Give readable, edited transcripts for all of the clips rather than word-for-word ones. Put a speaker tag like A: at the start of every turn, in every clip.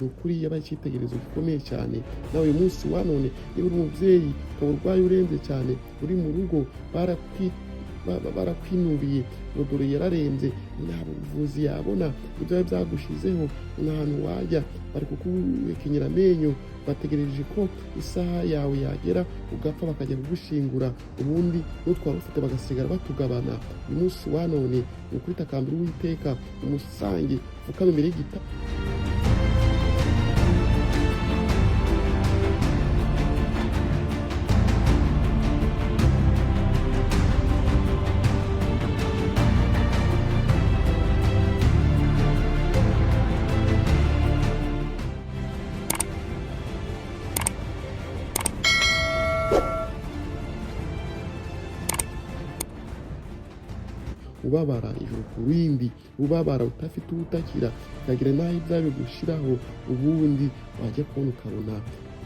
A: ni ukuri yabaye icyitegererezo gikomeye cyane. Nawe uyu munsi wa none niba uri umubyeyi ukaba urwaye urembye cyane uri mu rugo barakwinubiye ngo dore yararembye nta buvuzi yabona, ibyo biba byagushizeho nta hantu wajya, bari kukuhekenyera amenyo, bategereje ko isaha yawe yagera ugapfa bakajya kugushingura, ubundi n'utwara ufite bagasigara batugabana. uyu munsi wa none ni ukuri takambira Uwiteka, umusange upfukame imbere y'igitabo ubabara ijuru ku rindi, ubabara udafite uwutakira, ukagira n'aho ibyawe gushiraho, ubundi wajya kubona ukabona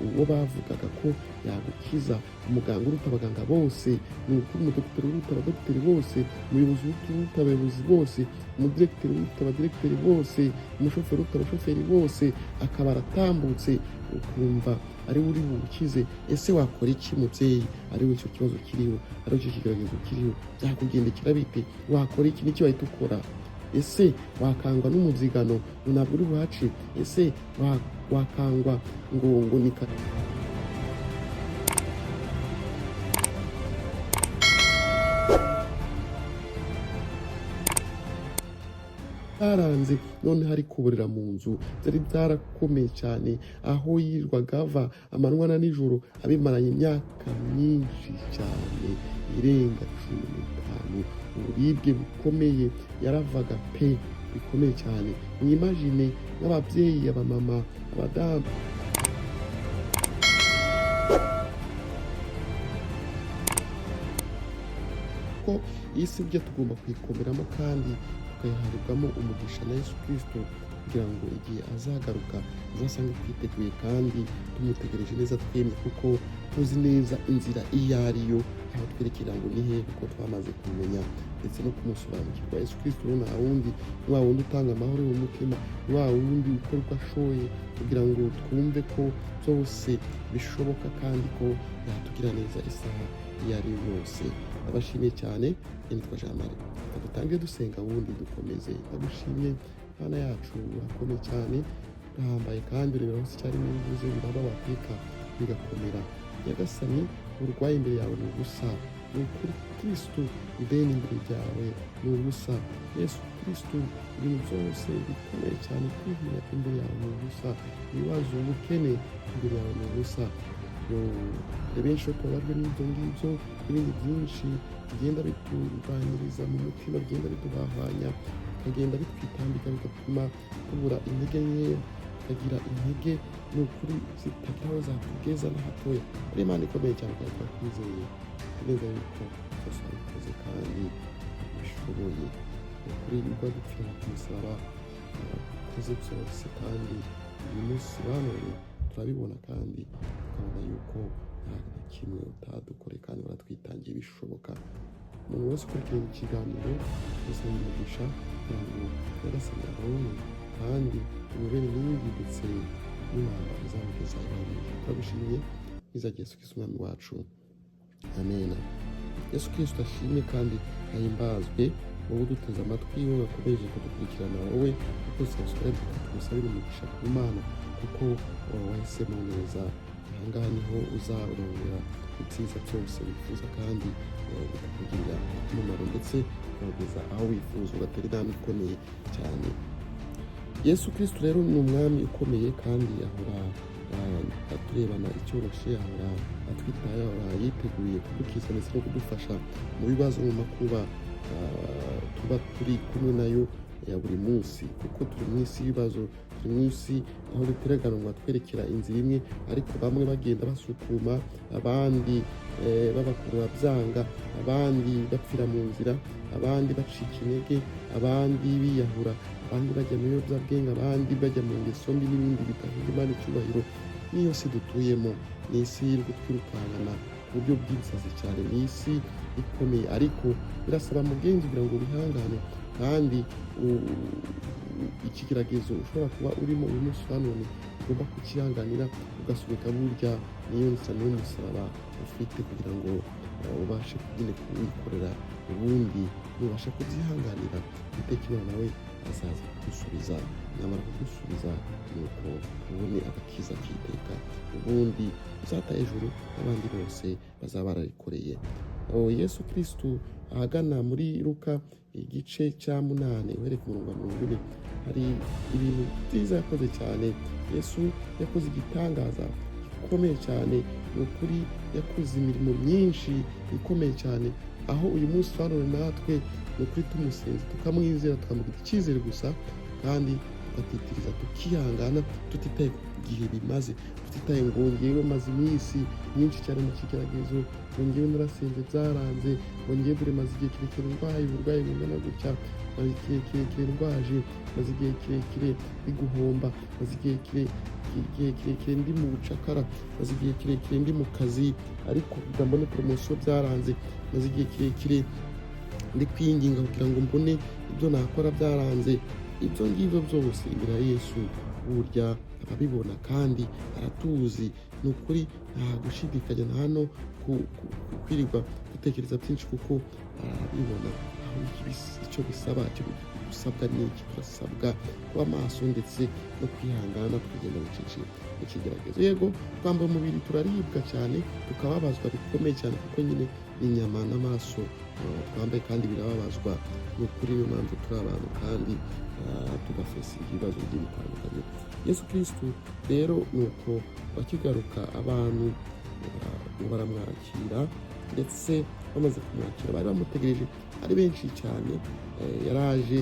A: uwo bavugaga ko yagukiza, umuganga uruta abaganga bose, ni ukuri umudogiteri uruta abadogiteri bose, umuyobozi uruta abayobozi bose, umudiregiteri uruta abadiregiteri bose, umushoferi uruta abashoferi bose, akaba aratambutse, ukumva ari we uri buwukize. Ese wakora iki mubyeyi ari we icyo kibazo kiriho, ari icyo kigeragezo kiriho? Byakugendekera bite? Wakora iki? N'iki wahita ukora? Ese wakangwa n'umubyigano ntabwo uri buhace? Ese wakangwa ngo ni byaranze, none hari kuburira mu nzu byari byarakomeye cyane, aho yirirwaga ava amanywa na nijoro, abimaranye imyaka myinshi cyane irenga 15, uburibwe bukomeye yaravaga pe bikomeye cyane. Mwimagine nk'ababyeyi, abamama, abadamu ko iyi si burya tugomba kuyikomeramo kandi tukayiharirwamo umugisha na Yesu Kristo, kugira ngo igihe azagaruka azasange twiteguye kandi tumutegereje neza twemye, kuko tuzi neza inzira iyo ariyo, aho twerekera ngo ni he, kuko twamaze kumenya ndetse no kumusobanukirwa. Yesu Kristo rero nta wundi, ni wa wundi utanga amahoro mu mutima, ni wa wundi ukora uko ashoboye kugira ngo twumve ko byose bishoboka kandi ko yatugira neza isaha iyo ari yo yose. Ndabashimiye cyane, nitwa Jean Marie. Dutange dusenga ubundi dukomeze. Ndagushimye Mana yacu, urakomeye cyane, urahambaye kandi urebera hose icyarimwe, bivuze biraba wateka bigakomera. Nyagasani, urwaye imbere yawe ni ubusa, ni ukuri Kristo ideni imbere ryawe ni ubusa. Yesu Kristo, ibintu byose bikomeye cyane kwihira imbere yawe ni ubusa, ibibazo, ubukene imbere yawe ni ubusa. Benshi tubabajwe n'ibyo ngibyo n'ibindi byinshi bigenda biturwanyiriza mu mutima, bigenda bidubahanya, bikagenda bitwitambika, bigatuma tubura intege nkeya, tukagira intege ni ukuri zitagira aho zatugeza na hatoya. Ari Imana ikomeye cyane kandi turakwizeye neza yuko byose wabikoze kandi bishoboye. Ni ukuri ubwo dupfira ku musaraba wakoze byose, kandi uyu munsi wa none turabibona kandi tukabona yuko nta na kimwe utadukore kandi baratwitangiye bishoboka. Umuntu wese ukurikirana ikiganiro dusaba umugisha kugira ngo Nyagasani abone kandi umubere n'ibindi ndetse n'intambara izamugeza iwawe. Turagushimiye izina rya Yesu Kristo umwami wacu, amen. Yesu Kristo ashimwe kandi ahimbazwe, wowe uduteze amatwi, wowe wakomeje kudukurikirana, wowe ukoze subscribe, tugusabire umugisha ku Mana kuko wahisemo neza. Ahangaha niho uzarongera ibyiza byose wifuza kandi bikakugirira umumaro ndetse ukageza aho wifuza, ugatera intambwe ikomeye cyane. Yesu Kristo rero ni umwami ukomeye kandi ahora aturebana icyoroshye, ahora atwitaye, ahora yiteguye kudukiza ndetse no kudufasha mu bibazo, mu makuba tuba turi kumwe nayo ya buri munsi, kuko turi mu isi y'ibibazo, turi mu isi aho dutereganwa twerekera inzira imwe, ariko bamwe bagenda basukuma, abandi babakurura byanga, abandi bapfira mu nzira, abandi bacika intege, abandi biyahura, abandi bajya mu biyobyabwenge, abandi bajya mu ngeso mbi n'ibindi bidahesha Imana icyubahiro. Niyo si dutuyemo ni isi yirirwa twirukankana buryo bw'insazi cyane, ni isi ikomeye, ariko birasaba mugenzi kugira ngo wihangane kandi ikigeragezo ushobora kuba urimo uyu munsi wa none ugomba kukihanganira ugasubika burya niyo musaraba ufite kugira ngo ubashe nyine kuwikorera, ubundi nubasha kubyihanganira iteka Imana nawe azaza kugusubiza, nyamara kugusubiza nuko ubone agakiza k'iteka, ubundi uzata hejuru n'abandi bose bazaba bararikoreye. Yesu Kristo ahagana muri Luka igice cya 8 uhereye ku murongo wa 20 hari ibintu byiza yakoze cyane. Yesu yakoze igitangaza gikomeye cyane, ni ukuri yakoze imirimo myinshi ikomeye cyane, aho uyu munsi wa none natwe ni ukuri tumusenze tukamwizera tukamugira icyizere gusa, kandi tugatitiriza tukihangana tutitaye ku gihe bimaze, tutitaye ngo ngewe maze iminsi myinshi cyane mu kigeragezo, ngo ngewe narasenze byaranze, ngo ngewe dore maze igihe kirekire ndwaye uburwayi bungana gutya, maze igihe kirekire ndwaje, maze igihe kirekire ndi guhomba, maze igihe kirekire ndi mu bucakara, maze igihe kirekire ndi mu kazi ariko kugira mbone poromosiyo byaranze, maze igihe kirekire ndi kwinginga kugira ngo mbone ibyo nakora byaranze. Ibyo ngibyo byose imbere ya Yesu burya arabibona kandi aratuzi, ni ukuri nta gushidikanya, nta no kwirirwa gutekereza byinshi kuko arabibona. Aho icyo bisaba, icyo dusabwa ni iki? Turasabwa kuba maso ndetse no kwihangana tukagenda bucece mu kigeragezo. Yego twambaye umubiri turaribwa cyane, tukababazwa bikomeye cyane kuko nyine inyama n'amaraso twambaye kandi birababazwa, ni ukuri niyo mpamvu turi abantu kandi tugafesa ibibazo bigiye bitandukanye. Yesu Kristo rero nuko bakigaruka abantu baramwakira, ndetse bamaze kumwakira bari bamutegereje ari benshi cyane. Yaraje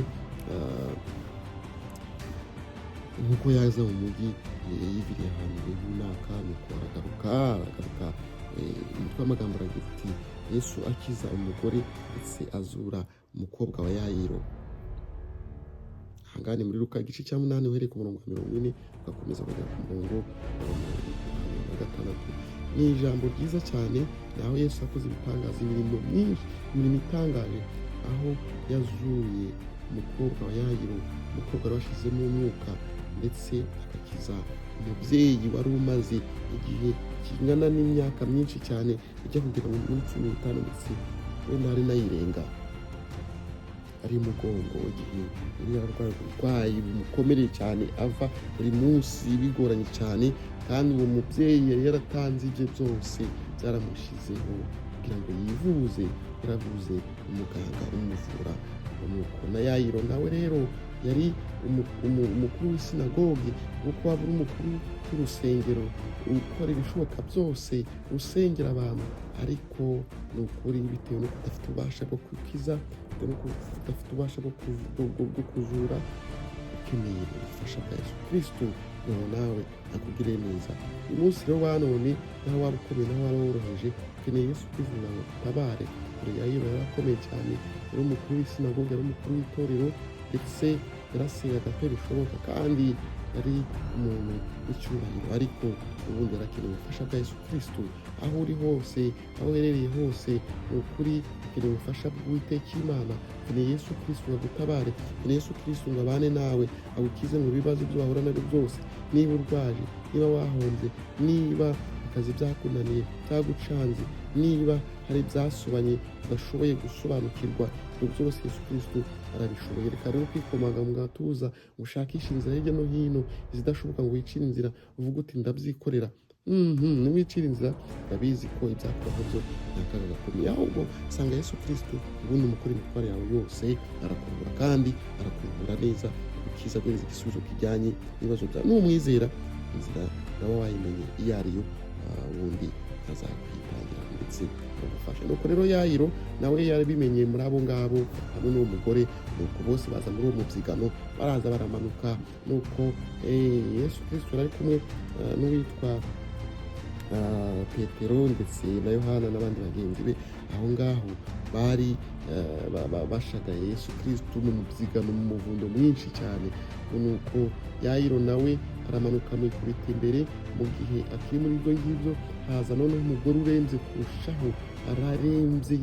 A: nk'uko yaza mu mujyi yiviriye ahantu runaka, nuko aragaruka umutwe w'amagambo aragira ati Yesu akiza umugore ndetse azura umukobwa wa Yayiro. Ahangane muri Luka igice cya 8 uhereye ku murongo wa 40 ugakomeza kugera ku murongo wa 56. Ni ijambo ryiza cyane, naho Yesu yakoze ibitangaza, imirimo myinshi, imirimo itangaje, aho yazuye umukobwa wa Yayiro, umukobwa wari washizemo umwuka, ndetse agakiza umubyeyi wari umaze igihe kingana n'imyaka myinshi cyane, ijya kugera muri 15 ndetse wenda hari nayirenga, ari umugongo, igihe yari yararwaye uburwayi bumukomereye cyane, ava buri munsi bigoranye cyane, kandi uwo mubyeyi yari yaratanze ibye byose byaramushizeho kugira ngo yivuze. Yaravuze umuganga umuvura. Nuko na Yayiro nawe rero yari umukuru w'isinagogi, kuko waba uri umukuru w'urusengero, ukora ibishoboka byose usengera abantu, ariko ni ukuri bitewe no kudafite ububasha bwo kwikiza, bitewe no kudafite ububasha bwo kuzura, ukeneye ubufasha bwa Yesu Kristo ngo nawe akugire neza. Uyu munsi rero wa none, naho waba ukomeye, naho waba woroheje, ukeneye Yesu Kristo ngo utabare. Yayiro yari akomeye cyane, yari umukuru w'isinagogi, yari umukuru w'itorero, ndetse yarasengaga pe bishoboka, kandi yari umuntu w'icyubahiro, ariko ubundi yarakeneye ubufasha bwa Yesu Kristo. Aho uri hose, aho uherereye hose, ni ukuri ukeneye ubufasha bw'Uwiteka Imana, ukeneye Yesu Kristo ngo agutabare, ukeneye Yesu Kristo ngo abane nawe, agukize mu bibazo byo wahura nabyo byose. Niba urwaje, niba wahombye, niba akazi byakunaniye, byagucanze, niba hari ibyasobanye udashoboye gusobanukirwa, ibyo byose Yesu Kristo arabishoboye. Reka rero kwikomanga mu gatuza, ushakishe inzira hirya no hino izidashoboka ngo wicire inzira, uvuga uti ndabyikorera. Niwicira inzira ndabizi ko ibyakubaho byo ni akaga gakomeye, ahubwo sanga Yesu Kristo, ubundi umukora imitwaro yawe yose arakuvura, kandi arakuvura neza, ukiza guhereza igisubizo kijyanye n'ibibazo byawe. Numwizera inzira nawe wayimenye iyo ariyo, ubundi azakwitangira ndetse agufasha. Nuko rero Yayiro nawe yarabimenye muri abo ngabo hamwe n'uwo mugore, nuko bose baza muri uwo mubyigano, baraza baramanuka. Nuko Yesu Kristo yari kumwe n'uwitwa Petero ndetse na Yohana n'abandi bagenzi be, aho ngaho bari bashagaye Yesu Kristo mu mubyigano, mu muvundo mwinshi cyane. Nuko Yayiro nawe aramanuka amwikubita imbere. Mu gihe akiri muri ibyo ngibyo, haza noneho umugore urembye kurushaho,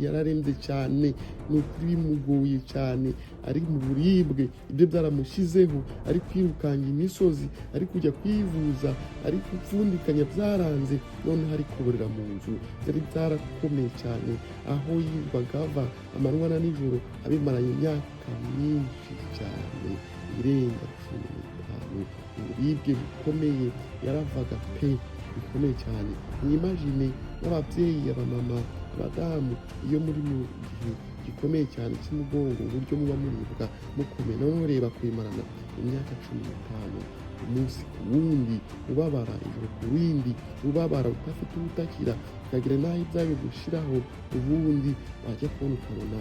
A: yararembye cyane, ni ukuri bimugoye cyane, ari mu buribwe, ibyo byaramushyizeho, ari kwirukanga imisozi, ari kujya kwivuza, ari gupfundikanya byaranze, noneho ari kuborera mu nzu. Byari byarakomeye cyane, aho yirirwaga ava amanywa na nijoro, abimaranye imyaka myinshi cyane irenga 15. Uburibwe bukomeye yaravaga pe, bikomeye cyane. Mwimagine n'ababyeyi, abamama, abadamu, iyo muri mu gihe gikomeye cyane cy'umugongo, uburyo muba muribwa mukomeye, noneho reba kuyimarana imyaka 15, umunsi ku wundi ubabara, ijoro ku rindi ubabara, udafite ubutakira, ukagira n'aho ibyawe gushiraho. Ubundi wajya kubona ukabona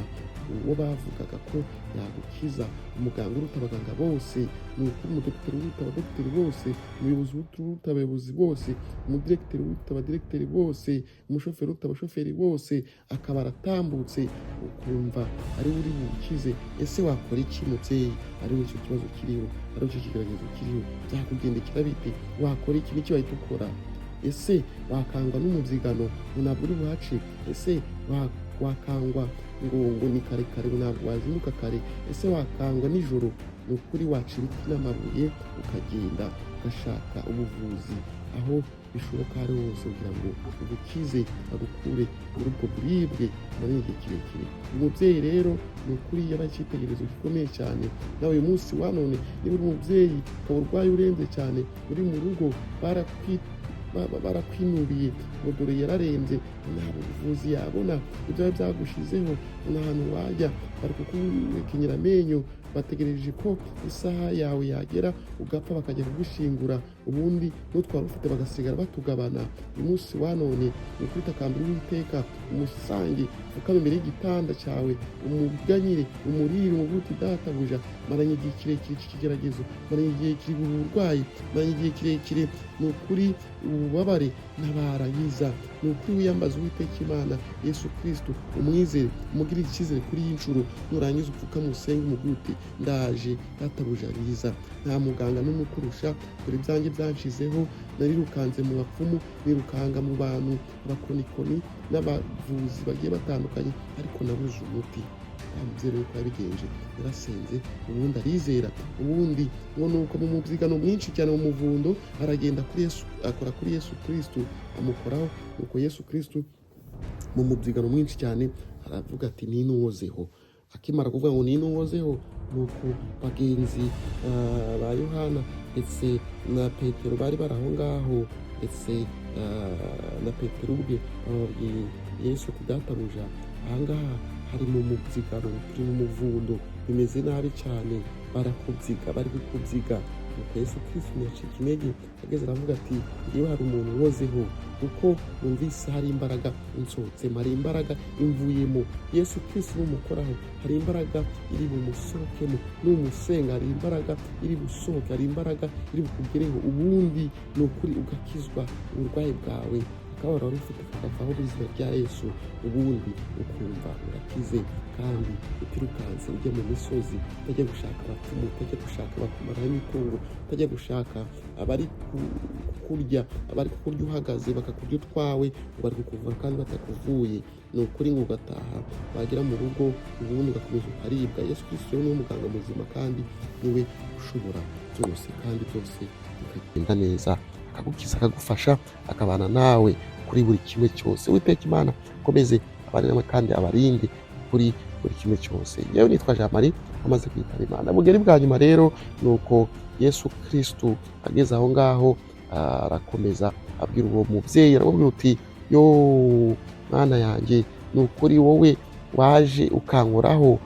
A: uwo bavugaga ko yagukiza, umuganga uruta abaganga bose, ni ukuri umudogiteri uruta abadogiteri bose, umuyobozi uruta abayobozi bose, umudiregiteri uruta abadiregiteri bose, umushoferi uruta abashoferi bose, akaba aratambutse, ukumva ari we uri bukize. Ese wakora iki mubyeyi? Ariwe icyo kibazo kiriho, ariwe icyo kigeragezo kiriho, byakugendekera bite? Wakora iki? N'icyo wahita ukora? Ese wakangwa n'umubyigano ngo ntabwo uri buhace? Ese wakangwa ngo ni kare kare ntabwo wazinduka kare? Ese wakangwa nijoro? Ni ukuri waca ibiti n'amabuye ukagenda ugashaka ubuvuzi aho bishoboka ari hose, kugira ngo ugukize, agukure muri ubwo buribwe muri igihe kirekire. Umubyeyi rero ni ukuri yabaye icyitegererezo gikomeye cyane. Nawe uyu munsi wa none, niba uri umubyeyi ukaba urwaye urembye cyane, uri mu rugo, barakwinubiye ngo dore yararembye, nta buvuzi yabona, ibyo byagushizeho, nta hantu wajya, bari kukurekenyera amenyo, bategereje ko isaha yawe yagera ugapfa bakajya kugushingura, ubundi n'utwara ufite bagasigara batugabana. Uyu munsi wa none ni ukuri takambira Uwiteka, umusange, upfukame imbere y'igitanda cyawe, umuganyire, umurire, umuvuge uti databuja, maranye igihe kirekire iki kigeragezo, maranye igihe kiri uburwayi, maranye igihe kirekire, ni ukuri ububabare ntabaragiza. Ni ukuri wiyambaza Uwiteka Imana Yesu Kristo, umwizere, umugirire icyizere kuri iyi nshuro, nurangiza upfukame usenge umubwire uti ndaje databuja riza. Nta muganga n'umwe ukurusha, dore ibyanjye byanshizeho, narirukanze mu bapfumu, nirukanga mu bantu, abakonikoni n'abavuzi bagiye batandukanye, ariko nabuze umuti. Mubyeyi uko yabigenje, yarasenze, ubundi arizera, ubundi ngo nuko mu mubyigano mwinshi cyane, mu muvundo, aragenda kuri Yesu, akora kuri Yesu Kristo, amukoraho. Nuko Yesu Kristo mu mubyigano mwinshi cyane aravuga ati ninuwozeho. Akimara kuvuga ngo ninuwozeho, nuko bagenzi ba Yohana ndetse na Petero bari bari aho ngaho, ndetse na Petero ubwe bababwiye Yesu ati databuja, ahangaha hari mu mubyigano, turi mu muvundo, bimeze nabi cyane, barakubyiga, bari kukubyiga. Nuko Yesu Kristo ntiyacika intege, ageze aravuga ati ngewe hari umuntu wozeho, kuko numvise hari imbaraga insohotsemo, hari imbaraga imvuyemo. Yesu Kristo numukoraho, hari imbaraga iri bumusohokemo, numusenga hari imbaraga iri busohoke, hari imbaraga iri bukugereho, ubundi ni ukuri ugakizwa uburwayi bwawe, akababaro wari ufite kakavaho mu izina rya Yesu, ubundi ukumva urakize, kandi utirukanse ujya mu misozi, utajya gushaka abapfumu, utajya gushaka abakumaraho imitungo, utajya gushaka abari kukurya, abari kukurya uhagaze bakakurya utwawe, bari kukuvura kandi batakuvuye. Ni ukuri ngo ugataha, wagera mu rugo, ubundi ugakomeza ukaribwa. Yesu Kristo niwe muganga muzima, kandi niwe ushobora byose, kandi byose bikagenda neza, akagukiza, akagufasha, akabana nawe kuri buri kimwe cyose. Uwiteka Imana akomeze abane nawe kandi abarinde kuri buri kimwe cyose. Yewe nitwa Jean Marie, amaze kwitaba Imana. Bugeri bwa nyuma rero nuko Yesu Kristo ageze aho ngaho, arakomeza abwira uwo mubyeyi, aramubwira uti yo mwana yanjye, ni ukuri wowe waje ukankoraho,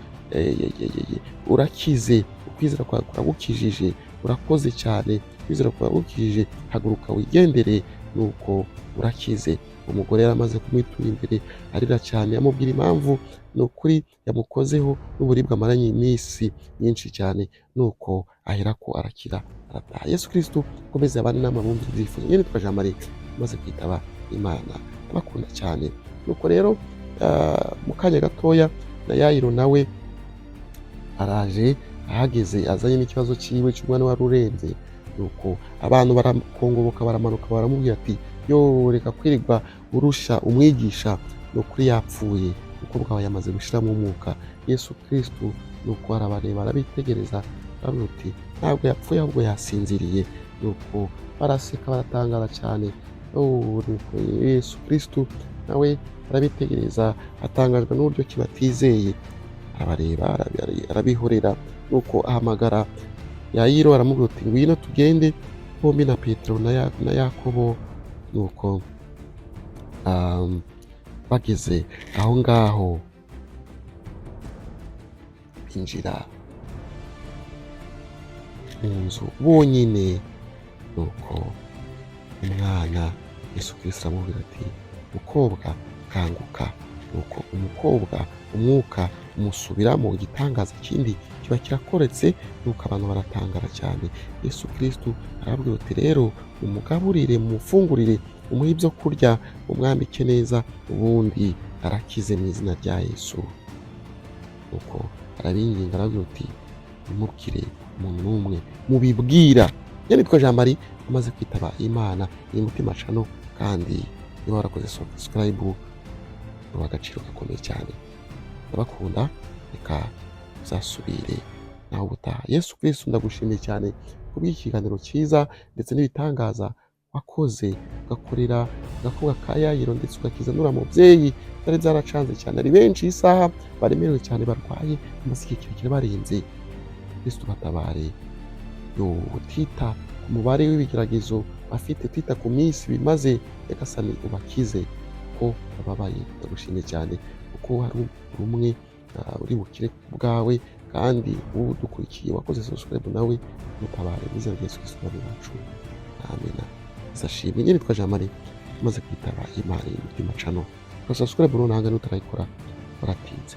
A: urakize, ukwizera kwawe kuragukijije, urakoze cyane, ukwizera kwawe kuragukijije, haguruka wigendere, nuko urakize. Umugore yari amaze kumwitura imbere arira cyane, amubwira impamvu ni ukuri yamukozeho n'uburibwe amaranye iminsi myinshi cyane, nuko aherako arakira, arataha. Yesu Kristo akomeze abane namwe bumva ibyifuzo. Nyine nitwa Jean Marie, maze kwitaba Imana, abakunda cyane. Nuko rero mu kanya gatoya na Yayiro nawe araje, ahageze azanye n'ikibazo cyiwe cy'umwana wari urembye, nuko abantu barakongoboka baramanuka baramubwira ati yo reka kwirirwa urusha umwigisha, ni ukuri yapfuye umukobwa wawe yamaze gushiramo umwuka. Yesu Kristo nuko arabareba arabitegereza aravuga ati ntabwo yapfuye ahubwo yasinziriye. Nuko baraseka baratangara cyane. Nuko Yesu Kristo nawe arabitegereza atangajwe n'uburyo ki batizeye, arabareba arabihorera. Nuko ahamagara Yayiro aramubwira ati ngwino tugende bombi na Petero na Yakobo. Nuko bageze aho ngaho binjira mu nzu bonyine. Nuko umwana Yesu Kristo aramubwira ati mukobwa kanguka. Nuko umukobwa umwuka umusubiramo, igitangaza kindi kiba kirakoretse. Nuko abantu baratangara cyane. Yesu Kristo arabwira ati rero umugaburire, mufungurire, umuhe ibyo kurya, umwambike neza, ubundi arakize mu izina rya Yesu. Nuko arabinginga arabwira ati ntimubwire umuntu n'umwe mubibwira. Nitwa Jean Marie amaze kwitaba Imana iri mutima cano, kandi niba warakoze subscribe uba agaciro gakomeye cyane. Ndabakunda, reka uzasubire naho ubutaha. Yesu Kristo ndagushimiye cyane kubw'ikiganiro cyiza ndetse n'ibitangaza wakoze, ugakorera agakobwa ka Yayiro ndetse ugakiza n'uriya mubyeyi byari byaracanze cyane. Ari benshi isaha baremerewe cyane, barwaye amaze igihe kirekire barenze. Kristo batabare, utita ku mubare w'ibigeragezo bafite, utita ku minsi bimaze, nyagasani ubakize ko bababaye. Ndagushimiye cyane kuko hari umwe uri bukire bwawe, kandi ubu dukurikiye wakoze subscribe nawe mutabare mu izina rya Yesu Kristo umwami wacu, amena. Izashimwe. Nitwa Jean Marie maze kwitaba Imana iri mutima cano. Subscribe none hanga nutarayikora waratinze.